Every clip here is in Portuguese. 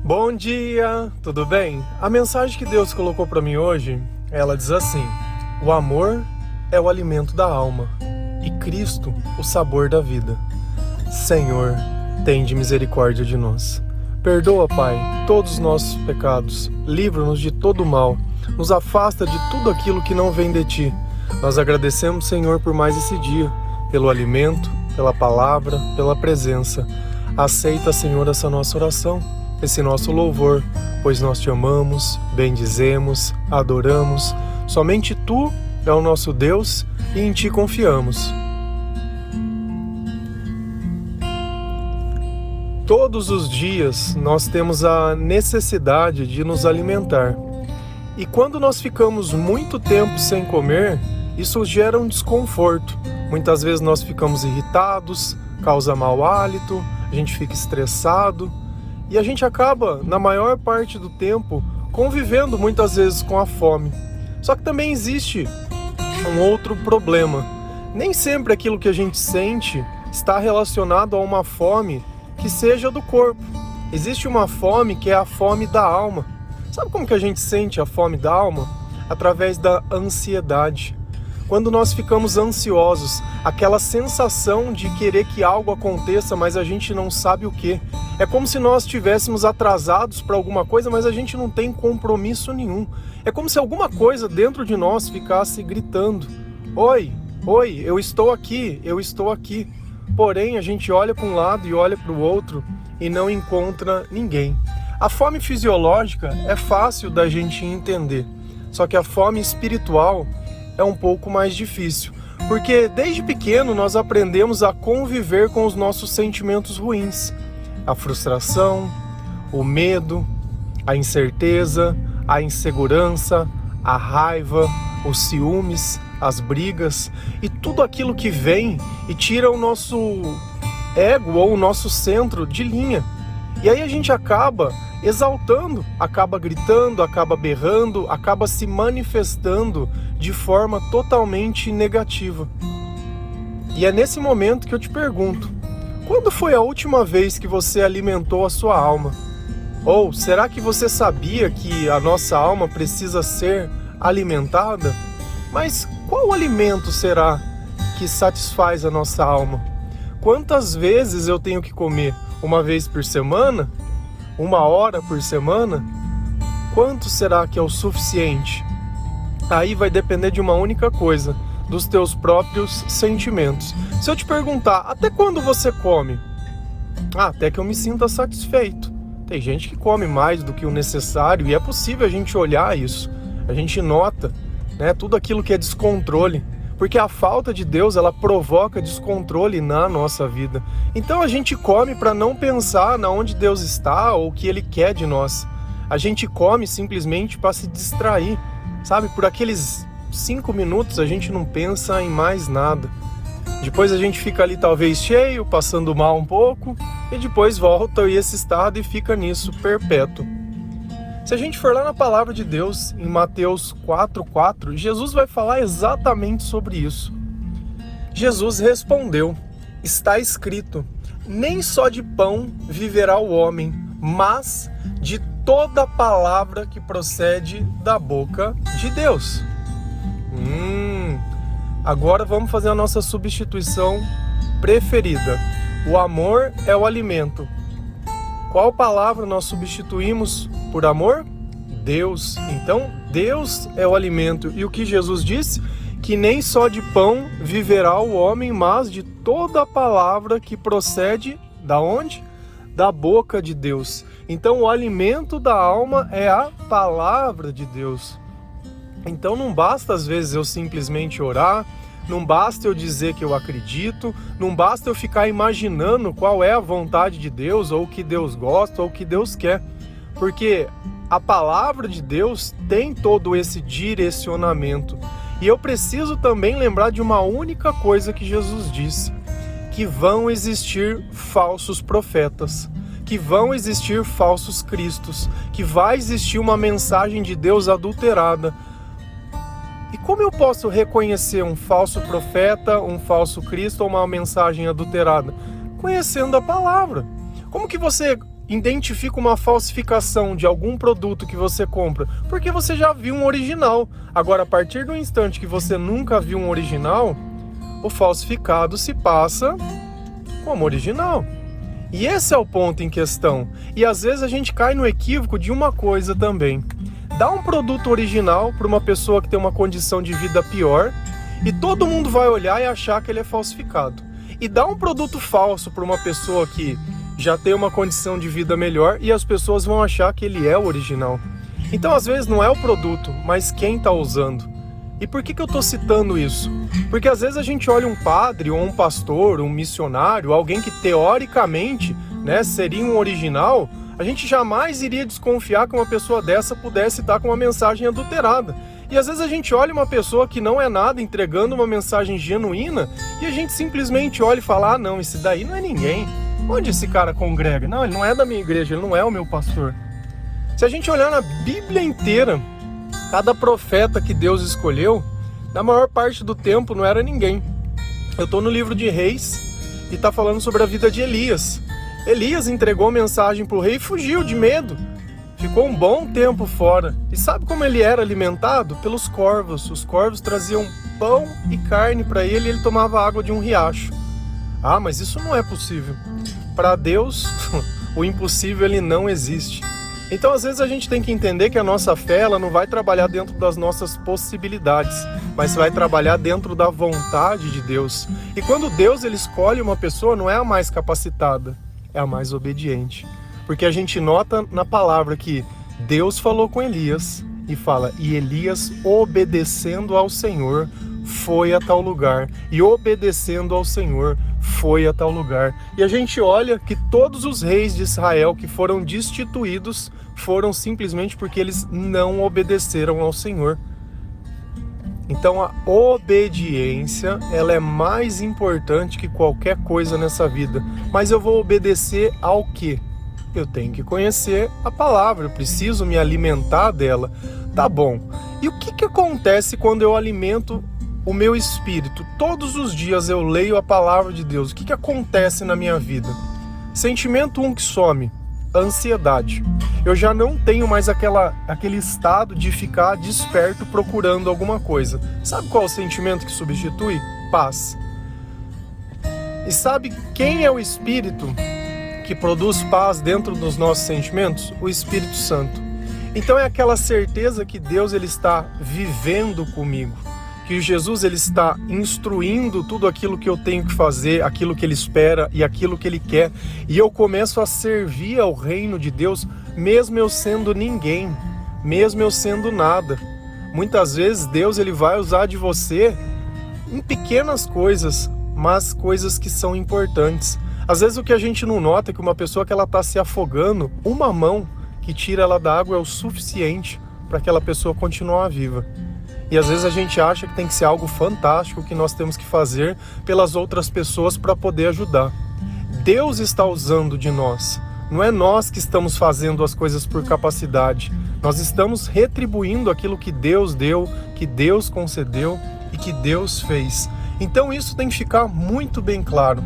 Bom dia, tudo bem? A mensagem que Deus colocou para mim hoje, ela diz assim: o amor é o alimento da alma e Cristo o sabor da vida. Senhor, tende misericórdia de nós. Perdoa, Pai, todos os nossos pecados, livra-nos de todo o mal, nos afasta de tudo aquilo que não vem de Ti. Nós agradecemos, Senhor, por mais esse dia, pelo alimento, pela palavra, pela presença. Aceita, Senhor, essa nossa oração, esse nosso louvor, pois nós Te amamos, bendizemos, adoramos. Somente Tu é o nosso Deus e em Ti confiamos. Todos os dias nós temos a necessidade de nos alimentar. E quando nós ficamos muito tempo sem comer, isso gera um desconforto. Muitas vezes nós ficamos irritados, causa mau hálito, a gente fica estressado e a gente acaba, na maior parte do tempo, convivendo muitas vezes com a fome. Só que também existe um outro problema. Nem sempre aquilo que a gente sente está relacionado a uma fome que seja do corpo. Existe uma fome que é a fome da alma. Sabe como que a gente sente a fome da alma? Através da ansiedade. Quando nós ficamos ansiosos, aquela sensação de querer que algo aconteça, mas a gente não sabe o que. É como se nós estivéssemos atrasados para alguma coisa, mas a gente não tem compromisso nenhum. É como se alguma coisa dentro de nós ficasse gritando: Oi, eu estou aqui, eu estou aqui. Porém, a gente olha para um lado e olha para o outro e não encontra ninguém. A fome fisiológica é fácil da gente entender, só que a fome espiritual é um pouco mais difícil, porque desde pequeno nós aprendemos a conviver com os nossos sentimentos ruins. A frustração, o medo, a incerteza, a insegurança, a raiva, os ciúmes, as brigas e tudo aquilo que vem e tira o nosso ego ou o nosso centro de linha. E aí a gente acaba exaltando, acaba gritando, acaba berrando, acaba se manifestando de forma totalmente negativa. E é nesse momento que eu te pergunto: quando foi a última vez que você alimentou a sua alma? Ou será que você sabia que a nossa alma precisa ser alimentada? Mas qual alimento será que satisfaz a nossa alma? Quantas vezes eu tenho que comer? Uma vez por semana? Uma hora por semana? Quanto será que é o suficiente? Aí vai depender de uma única coisa: dos teus próprios sentimentos. Se eu te perguntar, até quando você come? Até que eu me sinta satisfeito. Tem gente que come mais do que o necessário e é possível a gente olhar isso. A gente nota, né, tudo aquilo que é descontrole. Porque a falta de Deus, ela provoca descontrole na nossa vida. Então a gente come para não pensar na onde Deus está ou o que Ele quer de nós. A gente come simplesmente para se distrair, sabe? Por aqueles 5 minutos a gente não pensa em mais nada. Depois a gente fica ali talvez cheio, passando mal um pouco, e depois volta a esse estado e fica nisso perpétuo. Se a gente for lá na palavra de Deus, em Mateus 4,4, Jesus vai falar exatamente sobre isso. Jesus respondeu: está escrito, nem só de pão viverá o homem, mas de toda palavra que procede da boca de Deus. Agora vamos fazer a nossa substituição preferida. O amor é o alimento. Qual palavra nós substituímos por amor? Deus. Então, Deus é o alimento. E o que Jesus disse? Que nem só de pão viverá o homem, mas de toda a palavra que procede da onde? Da boca de Deus. Então, o alimento da alma é a palavra de Deus. Então, não basta às vezes eu simplesmente orar, não basta eu dizer que eu acredito, não basta eu ficar imaginando qual é a vontade de Deus, ou o que Deus gosta, ou o que Deus quer. Porque a palavra de Deus tem todo esse direcionamento. E eu preciso também lembrar de uma única coisa que Jesus disse: que vão existir falsos profetas, que vão existir falsos cristos, que vai existir uma mensagem de Deus adulterada. E como eu posso reconhecer um falso profeta, um falso Cristo ou uma mensagem adulterada? Conhecendo a palavra. Como que você identifica uma falsificação de algum produto que você compra? Porque você já viu um original. Agora, a partir do instante que você nunca viu um original, o falsificado se passa como original. E esse é o ponto em questão. E às vezes a gente cai no equívoco de uma coisa também. Dá um produto original para uma pessoa que tem uma condição de vida pior e todo mundo vai olhar e achar que ele é falsificado. E dá um produto falso para uma pessoa que já tem uma condição de vida melhor e as pessoas vão achar que ele é o original. Então, às vezes, não é o produto, mas quem está usando. E por que eu estou citando isso? Porque às vezes a gente olha um padre ou um pastor, um missionário, alguém que teoricamente, seria um original, a gente jamais iria desconfiar que uma pessoa dessa pudesse estar com uma mensagem adulterada. E às vezes a gente olha uma pessoa que não é nada entregando uma mensagem genuína e a gente simplesmente olha e fala, não, esse daí não é ninguém. Onde esse cara congrega? Não, ele não é da minha igreja, ele não é o meu pastor. Se a gente olhar na Bíblia inteira, cada profeta que Deus escolheu, na maior parte do tempo não era ninguém. Eu estou no livro de Reis e está falando sobre a vida de Elias. Elias entregou a mensagem para o rei e fugiu de medo. Ficou um bom tempo fora. E sabe como ele era alimentado? Pelos corvos. Os corvos traziam pão e carne para ele e ele tomava água de um riacho. Ah, mas isso não é possível. Para Deus, o impossível ele não existe. Então, às vezes, a gente tem que entender que a nossa fé ela não vai trabalhar dentro das nossas possibilidades, mas vai trabalhar dentro da vontade de Deus. E quando Deus ele escolhe uma pessoa, não é a mais capacitada, é a mais obediente. Porque a gente nota na palavra que Deus falou com Elias e fala, e Elias, obedecendo ao Senhor, foi a tal lugar. E obedecendo ao Senhor, foi a tal lugar. E a gente olha que todos os reis de Israel que foram destituídos foram simplesmente porque eles não obedeceram ao Senhor. Então a obediência, ela é mais importante que qualquer coisa nessa vida. Mas eu vou obedecer ao quê? Eu tenho que conhecer a palavra, eu preciso me alimentar dela. Tá bom. E o que acontece quando eu alimento o meu espírito? Todos os dias eu leio a palavra de Deus. O que acontece na minha vida? Sentimento que some, ansiedade. Eu já não tenho mais aquele estado de ficar desperto procurando alguma coisa. Sabe qual é o sentimento que substitui? Paz. E sabe quem é o Espírito que produz paz dentro dos nossos sentimentos? O Espírito Santo. Então é aquela certeza que Deus ele está vivendo comigo, que Jesus ele está instruindo tudo aquilo que eu tenho que fazer, aquilo que ele espera e aquilo que ele quer, e eu começo a servir ao reino de Deus, mesmo eu sendo ninguém, mesmo eu sendo nada. Muitas vezes Deus ele vai usar de você em pequenas coisas, mas coisas que são importantes. Às vezes o que a gente não nota é que uma pessoa que ela está se afogando, uma mão que tira ela da água é o suficiente para aquela pessoa continuar viva. E às vezes a gente acha que tem que ser algo fantástico que nós temos que fazer pelas outras pessoas para poder ajudar. Deus está usando de nós. Não é nós que estamos fazendo as coisas por capacidade. Nós estamos retribuindo aquilo que Deus deu, que Deus concedeu e que Deus fez. Então isso tem que ficar muito bem claro.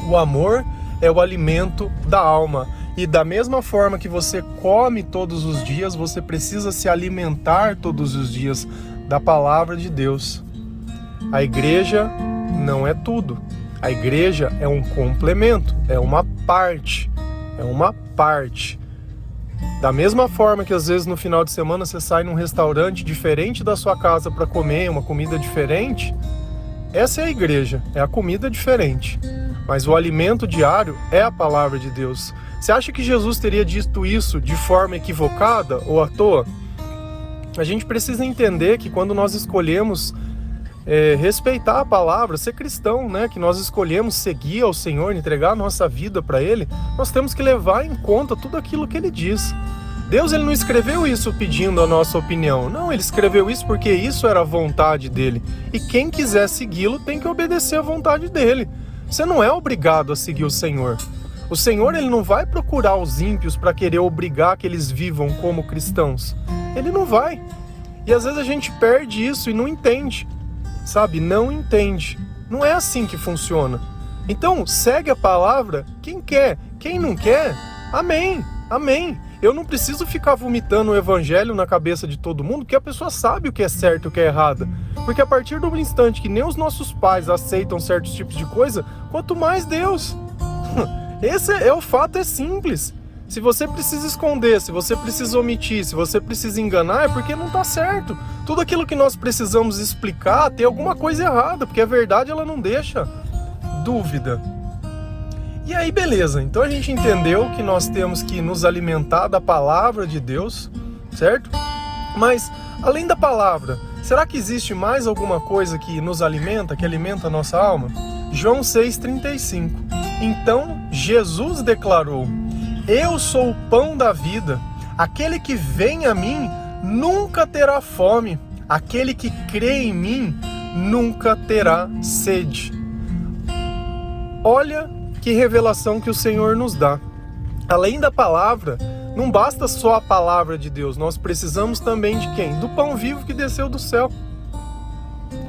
O amor é o alimento da alma. E da mesma forma que você come todos os dias, você precisa se alimentar todos os dias da palavra de Deus. A igreja não é tudo. A igreja é um complemento, é uma parte. É uma parte. Da mesma forma que às vezes no final de semana você sai num restaurante diferente da sua casa para comer uma comida diferente, essa é a igreja, é a comida diferente. Mas o alimento diário é a palavra de Deus. Você acha que Jesus teria dito isso de forma equivocada ou à toa? A gente precisa entender que quando nós escolhemos respeitar a palavra, ser cristão, que nós escolhemos seguir ao Senhor, entregar a nossa vida para Ele, nós temos que levar em conta tudo aquilo que Ele diz. Deus ele não escreveu isso pedindo a nossa opinião. Não, Ele escreveu isso porque isso era a vontade dEle. E quem quiser segui-lo tem que obedecer à vontade dEle. Você não é obrigado a seguir o Senhor. O Senhor ele não vai procurar os ímpios para querer obrigar que eles vivam como cristãos. Ele não vai. E às vezes a gente perde isso e não entende. Sabe? Não entende. Não é assim que funciona. Então, segue a palavra quem quer. Quem não quer, Amém, amém. Eu não preciso ficar vomitando o evangelho na cabeça de todo mundo, porque a pessoa sabe o que é certo e o que é errado. Porque a partir do instante que nem os nossos pais aceitam certos tipos de coisa, quanto mais Deus. Esse é o fato, é simples. Se você precisa esconder, se você precisa omitir, se você precisa enganar, é porque não está certo. Tudo aquilo que nós precisamos explicar tem alguma coisa errada, porque a verdade ela não deixa dúvida. E aí, beleza. Então a gente entendeu que nós temos que nos alimentar da palavra de Deus, certo? Mas, além da palavra, será que existe mais alguma coisa que nos alimenta, que alimenta a nossa alma? João 6,35. Então, Jesus declarou: eu sou o pão da vida. Aquele que vem a mim nunca terá fome. Aquele que crê em mim nunca terá sede. Olha que revelação que o Senhor nos dá. Além da palavra, não basta só a palavra de Deus. Nós precisamos também de quem? Do pão vivo que desceu do céu.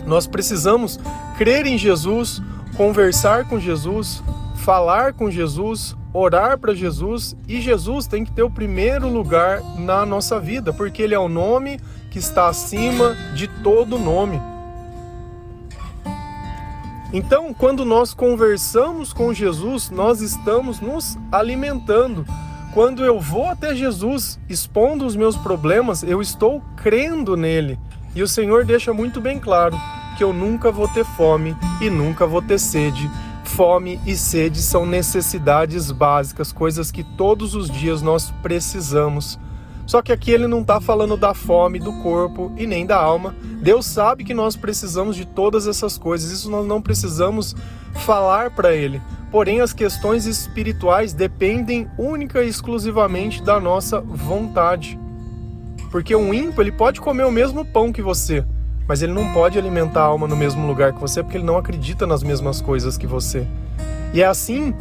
Nós precisamos crer em Jesus, conversar com Jesus, falar com Jesus, orar para Jesus, e Jesus tem que ter o primeiro lugar na nossa vida, porque Ele é o nome que está acima de todo nome. Então, quando nós conversamos com Jesus, nós estamos nos alimentando. Quando eu vou até Jesus expondo os meus problemas, eu estou crendo nele. E o Senhor deixa muito bem claro que eu nunca vou ter fome e nunca vou ter sede. Fome e sede são necessidades básicas, coisas que todos os dias nós precisamos. Só que aqui ele não está falando da fome do corpo e nem da alma. Deus sabe que nós precisamos de todas essas coisas, isso nós não precisamos falar para ele. Porém, as questões espirituais dependem única e exclusivamente da nossa vontade. Porque um ímpio, ele pode comer o mesmo pão que você, mas ele não pode alimentar a alma no mesmo lugar que você, porque ele não acredita nas mesmas coisas que você. E é assim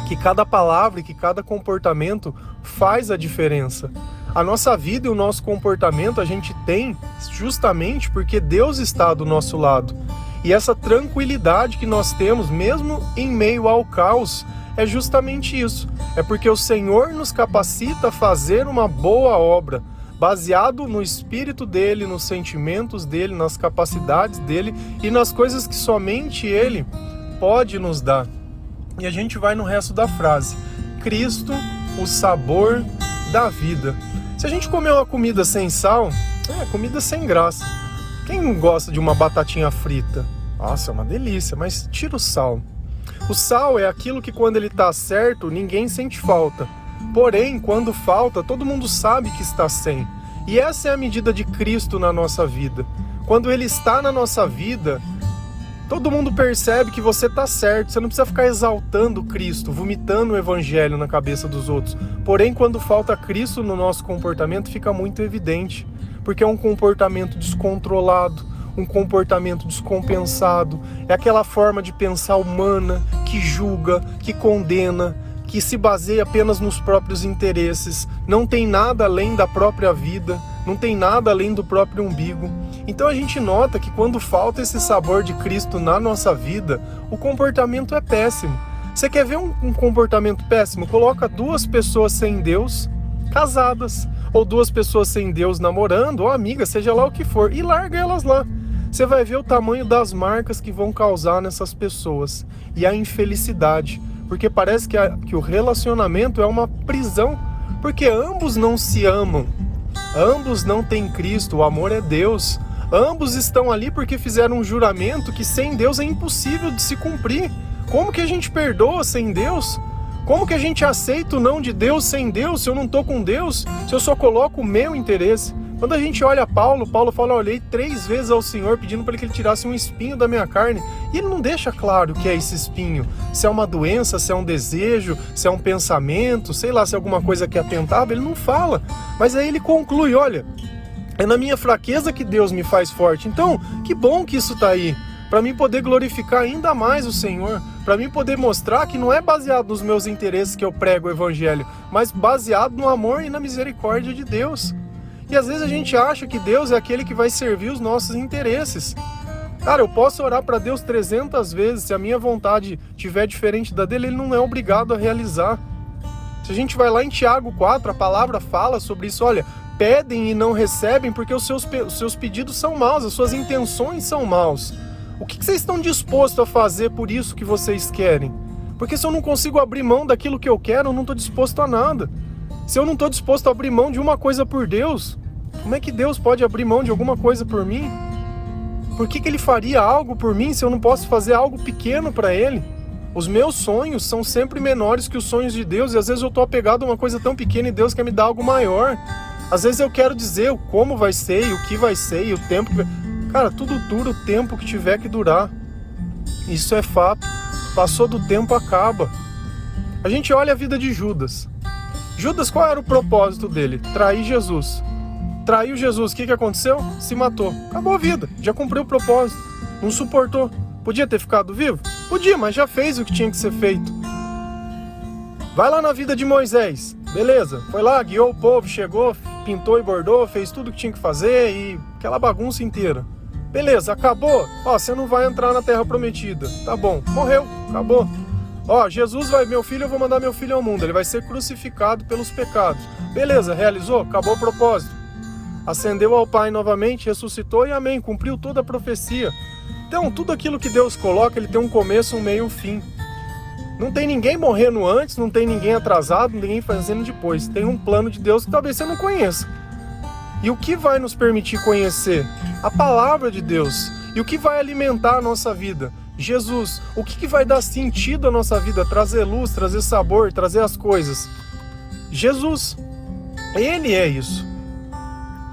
que cada palavra e que cada comportamento faz a diferença. A nossa vida e o nosso comportamento a gente tem justamente porque Deus está do nosso lado. E essa tranquilidade que nós temos, mesmo em meio ao caos, é justamente isso. É porque o Senhor nos capacita a fazer uma boa obra, baseado no Espírito dele, nos sentimentos dele, nas capacidades dele e nas coisas que somente ele pode nos dar. E a gente vai no resto da frase: Cristo, o sabor da vida. Se a gente comer uma comida sem sal, é comida sem graça. Quem não gosta de uma batatinha frita? Nossa, é uma delícia, mas tira o sal. O sal é aquilo que quando ele está certo, ninguém sente falta. Porém, quando falta, todo mundo sabe que está sem. E essa é a medida de Cristo na nossa vida. Quando ele está na nossa vida, todo mundo percebe que você está certo. Você não precisa ficar exaltando Cristo, vomitando o evangelho na cabeça dos outros. Porém, quando falta Cristo no nosso comportamento, fica muito evidente. Porque é um comportamento descontrolado, um comportamento descompensado. É aquela forma de pensar humana, que julga, que condena, que se baseia apenas nos próprios interesses. Não tem nada além da própria vida, não tem nada além do próprio umbigo. Então a gente nota que quando falta esse sabor de Cristo na nossa vida, o comportamento é péssimo. Você quer ver um comportamento péssimo? Coloca duas pessoas sem Deus, casadas, ou duas pessoas sem Deus namorando, ou amigas, seja lá o que for, e larga elas lá. Você vai ver o tamanho das marcas que vão causar nessas pessoas e a infelicidade, porque parece que o relacionamento é uma prisão, porque ambos não se amam, ambos não têm Cristo, o amor é Deus. Ambos estão ali porque fizeram um juramento que sem Deus é impossível de se cumprir. Como que a gente perdoa sem Deus? Como que a gente aceita o não de Deus sem Deus, se eu não estou com Deus, se eu só coloco o meu interesse? Quando a gente olha Paulo fala: olhei 3 vezes ao Senhor pedindo para que ele tirasse um espinho da minha carne. E ele não deixa claro o que é esse espinho. Se é uma doença, se é um desejo, se é um pensamento, sei lá, se é alguma coisa que atentava, ele não fala. Mas aí ele conclui: olha, é na minha fraqueza que Deus me faz forte. Então, que bom que isso está aí, para mim poder glorificar ainda mais o Senhor, para mim poder mostrar que não é baseado nos meus interesses que eu prego o Evangelho, mas baseado no amor e na misericórdia de Deus. E às vezes a gente acha que Deus é aquele que vai servir os nossos interesses. Cara, eu posso orar para Deus 300 vezes, se a minha vontade estiver diferente da dele, ele não é obrigado a realizar. Se a gente vai lá em Tiago 4, a palavra fala sobre isso, olha, pedem e não recebem porque os seus pedidos são maus, as suas intenções são maus. O que vocês estão dispostos a fazer por isso que vocês querem? Porque se eu não consigo abrir mão daquilo que eu quero, eu não estou disposto a nada. Se eu não estou disposto a abrir mão de uma coisa por Deus, como é que Deus pode abrir mão de alguma coisa por mim? Por que Ele faria algo por mim se eu não posso fazer algo pequeno para Ele? Os meus sonhos são sempre menores que os sonhos de Deus, e às vezes eu estou apegado a uma coisa tão pequena e Deus quer me dar algo maior. Às vezes eu quero dizer como vai ser, e o que vai ser, e o tempo que vai... Cara, tudo dura o tempo que tiver que durar. Isso é fato. Passou do tempo, acaba. A gente olha a vida de Judas. Judas, qual era o propósito dele? Trair Jesus. Traiu Jesus, o que aconteceu? Se matou. Acabou a vida, já cumpriu o propósito. Não suportou. Podia ter ficado vivo? Podia, mas já fez o que tinha que ser feito. Vai lá na vida de Moisés. Beleza, foi lá, guiou o povo, chegou, pintou e bordou, fez tudo o que tinha que fazer e aquela bagunça inteira. Beleza, acabou? Ó, você não vai entrar na Terra Prometida. Tá bom, morreu, acabou. Ó, Jesus vai, meu filho, eu vou mandar meu filho ao mundo. Ele vai ser crucificado pelos pecados. Beleza, realizou? Acabou o propósito. Ascendeu ao Pai novamente, ressuscitou e amém, cumpriu toda a profecia. Então, tudo aquilo que Deus coloca, ele tem um começo, um meio e um fim. Não tem ninguém morrendo antes, não tem ninguém atrasado, ninguém fazendo depois. Tem um plano de Deus que talvez você não conheça. E o que vai nos permitir conhecer? A palavra de Deus. E o que vai alimentar a nossa vida? Jesus. O que vai dar sentido à nossa vida? Trazer luz, trazer sabor, trazer as coisas. Jesus. Ele é isso.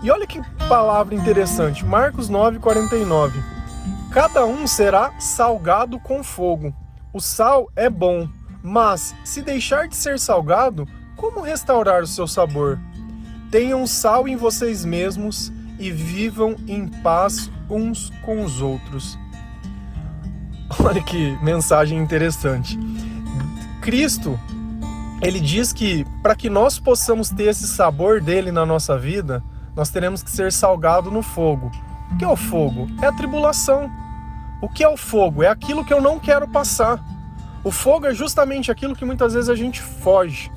E olha que palavra interessante. Marcos 9:49. Cada um será salgado com fogo. O sal é bom, mas se deixar de ser salgado, como restaurar o seu sabor? Tenham sal em vocês mesmos e vivam em paz uns com os outros. Olha que mensagem interessante. Cristo, ele diz que para que nós possamos ter esse sabor dele na nossa vida, nós teremos que ser salgado no fogo. O que é o fogo? É a tribulação. O que é o fogo? É aquilo que eu não quero passar. O fogo é justamente aquilo que muitas vezes a gente foge.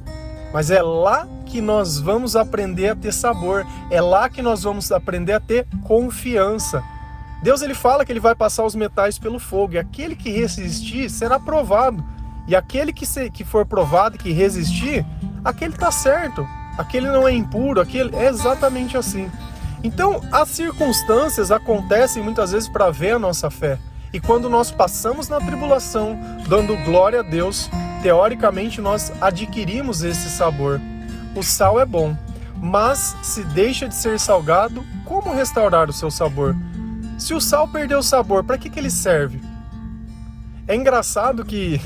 Mas é lá que nós vamos aprender a ter sabor. É lá que nós vamos aprender a ter confiança. Deus, ele fala que ele vai passar os metais pelo fogo. E aquele que resistir será provado. E aquele que for provado e que resistir, aquele está certo. Aquele não é impuro. Aquele é exatamente assim. Então, as circunstâncias acontecem muitas vezes para ver a nossa fé. E quando nós passamos na tribulação, dando glória a Deus, teoricamente nós adquirimos esse sabor. O sal é bom, mas se deixa de ser salgado, como restaurar o seu sabor? Se o sal perdeu o sabor, para que ele serve? É engraçado que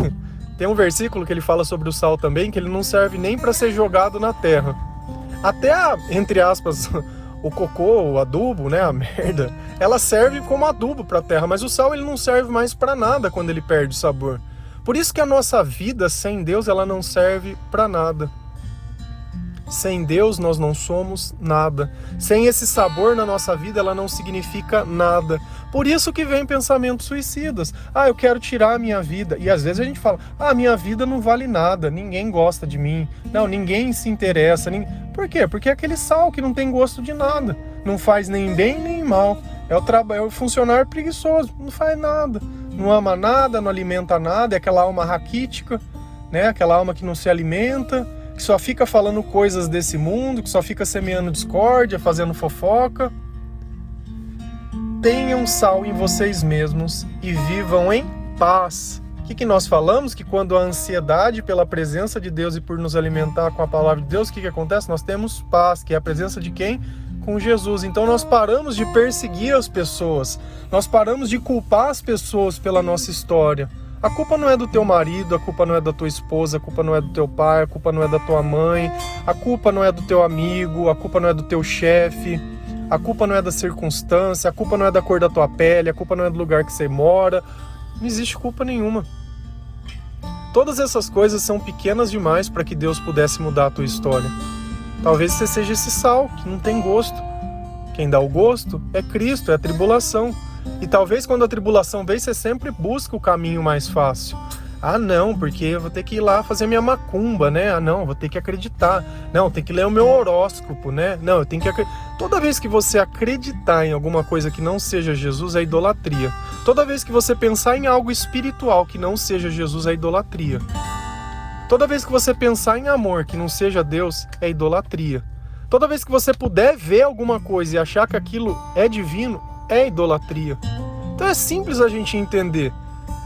tem um versículo que ele fala sobre o sal também, que ele não serve nem para ser jogado na terra. Até entre aspas, o cocô, o adubo, né, a merda, ela serve como adubo para a terra, mas o sal ele não serve mais para nada quando ele perde o sabor. Por isso que a nossa vida sem Deus, ela não serve para nada. Sem Deus nós não somos nada. Sem esse sabor na nossa vida, ela não significa nada. Por isso que vem pensamentos suicidas. Ah, eu quero tirar a minha vida. E às vezes a gente fala, ah, minha vida não vale nada, ninguém gosta de mim. Não, ninguém se interessa. Por quê? Porque é aquele sal que não tem gosto de nada. Não faz nem bem nem mal. É o funcionário preguiçoso, não faz nada. Não ama nada, não alimenta nada. É aquela alma raquítica, né? Aquela alma que não se alimenta, que só fica falando coisas desse mundo, que só fica semeando discórdia, fazendo fofoca. Tenham sal em vocês mesmos e vivam em paz. O que nós falamos? Que quando a ansiedade pela presença de Deus e por nos alimentar com a palavra de Deus, o que acontece? Nós temos paz, que é a presença de quem? Com Jesus. Então nós paramos de perseguir as pessoas, nós paramos de culpar as pessoas pela nossa história. A culpa não é do teu marido, a culpa não é da tua esposa, a culpa não é do teu pai, a culpa não é da tua mãe, a culpa não é do teu amigo, a culpa não é do teu chefe, a culpa não é da circunstância, a culpa não é da cor da tua pele, a culpa não é do lugar que você mora. Não existe culpa nenhuma. Todas essas coisas são pequenas demais para que Deus pudesse mudar a tua história. Talvez você seja esse sal que não tem gosto. Quem dá o gosto é Cristo, é a tribulação. E talvez quando a tribulação vem, você sempre busca o caminho mais fácil. Ah, não, porque eu vou ter que ir lá fazer minha macumba, né? Ah, não, vou ter que acreditar. Não, tem que ler o meu horóscopo, né? Não, eu tenho que acreditar. Toda vez que você acreditar em alguma coisa que não seja Jesus, é idolatria. Toda vez que você pensar em algo espiritual que não seja Jesus, é idolatria. Toda vez que você pensar em amor que não seja Deus, é idolatria. Toda vez que você puder ver alguma coisa e achar que aquilo é divino, é idolatria. Então é simples a gente entender.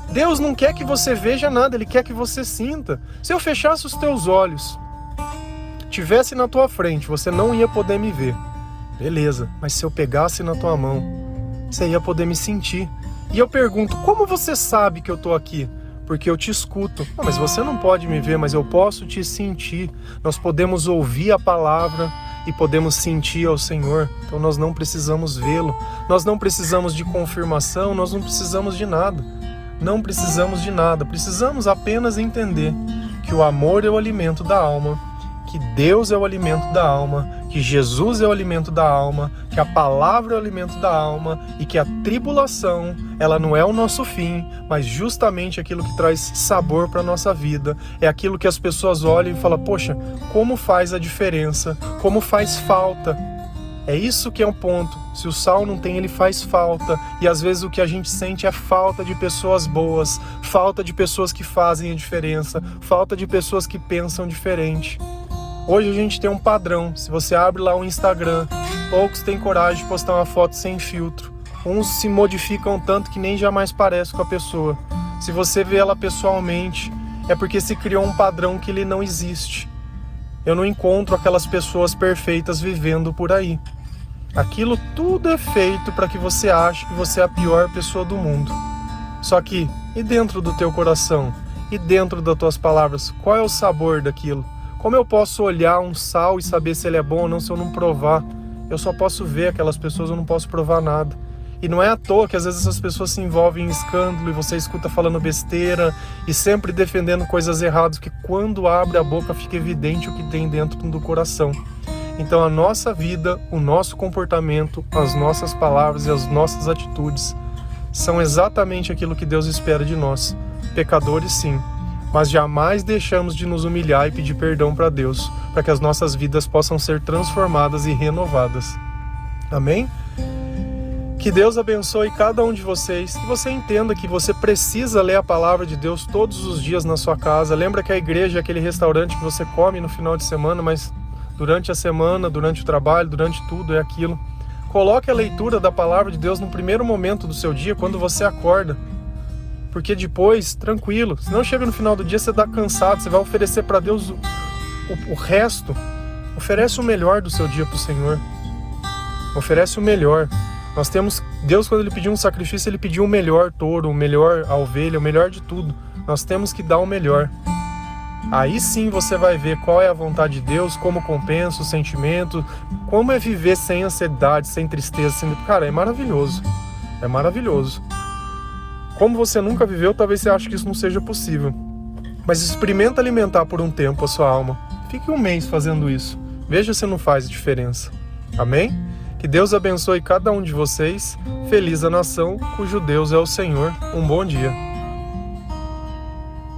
Deus não quer que você veja nada, Ele quer que você sinta. Se eu fechasse os teus olhos, tivesse na tua frente, você não ia poder me ver. Beleza, mas se eu pegasse na tua mão, você ia poder me sentir. E eu pergunto, como você sabe que eu tô aqui? Porque eu te escuto. Ah, mas você não pode me ver, mas eu posso te sentir. Nós podemos ouvir a palavra e podemos sentir ao Senhor. Então nós não precisamos vê-lo. Nós não precisamos de confirmação, nós não precisamos de nada. Não precisamos de nada, precisamos apenas entender que o amor é o alimento da alma, que Deus é o alimento da alma, que Jesus é o alimento da alma, que a palavra é o alimento da alma e que a tribulação, ela não é o nosso fim, mas justamente aquilo que traz sabor para a nossa vida, é aquilo que as pessoas olham e falam, poxa, como faz a diferença, como faz falta. É isso que é um ponto. Se o sal não tem, ele faz falta. E às vezes o que a gente sente é falta de pessoas boas, falta de pessoas que fazem a diferença, falta de pessoas que pensam diferente. Hoje a gente tem um padrão. Se você abre lá o Instagram, poucos têm coragem de postar uma foto sem filtro. Uns se modificam tanto que nem jamais parece com a pessoa. Se você vê ela pessoalmente, é porque se criou um padrão que ele não existe. Eu não encontro aquelas pessoas perfeitas vivendo por aí. Aquilo tudo é feito para que você ache que você é a pior pessoa do mundo. Só que, e dentro do teu coração? E dentro das tuas palavras? Qual é o sabor daquilo? Como eu posso olhar um sal e saber se ele é bom ou não se eu não provar? Eu só posso ver aquelas pessoas, eu não posso provar nada. E não é à toa que às vezes essas pessoas se envolvem em escândalo e você escuta falando besteira e sempre defendendo coisas erradas, que quando abre a boca fica evidente o que tem dentro do coração. Então a nossa vida, o nosso comportamento, as nossas palavras e as nossas atitudes são exatamente aquilo que Deus espera de nós. Pecadores sim, mas jamais deixamos de nos humilhar e pedir perdão para Deus, para que as nossas vidas possam ser transformadas e renovadas. Amém? Que Deus abençoe cada um de vocês, que você entenda que você precisa ler a palavra de Deus todos os dias na sua casa. Lembra que a igreja é aquele restaurante que você come no final de semana, mas durante a semana, durante o trabalho, durante tudo é aquilo. Coloque a leitura da palavra de Deus no primeiro momento do seu dia, quando você acorda. Porque depois, tranquilo, se não chega no final do dia, você está cansado, você vai oferecer para Deus o resto. Oferece o melhor do seu dia para o Senhor. Oferece o melhor. Nós temos, Deus, quando Ele pediu um sacrifício, Ele pediu o melhor touro, o melhor a ovelha, o melhor de tudo. Nós temos que dar o melhor. Aí sim você vai ver qual é a vontade de Deus, como compensa o sentimento, como é viver sem ansiedade, sem tristeza. Cara, é maravilhoso. É maravilhoso. Como você nunca viveu, talvez você ache que isso não seja possível. Mas experimenta alimentar por um tempo a sua alma. Fique um mês fazendo isso. Veja se não faz diferença. Amém? Que Deus abençoe cada um de vocês. Feliz a nação cujo Deus é o Senhor. Um bom dia.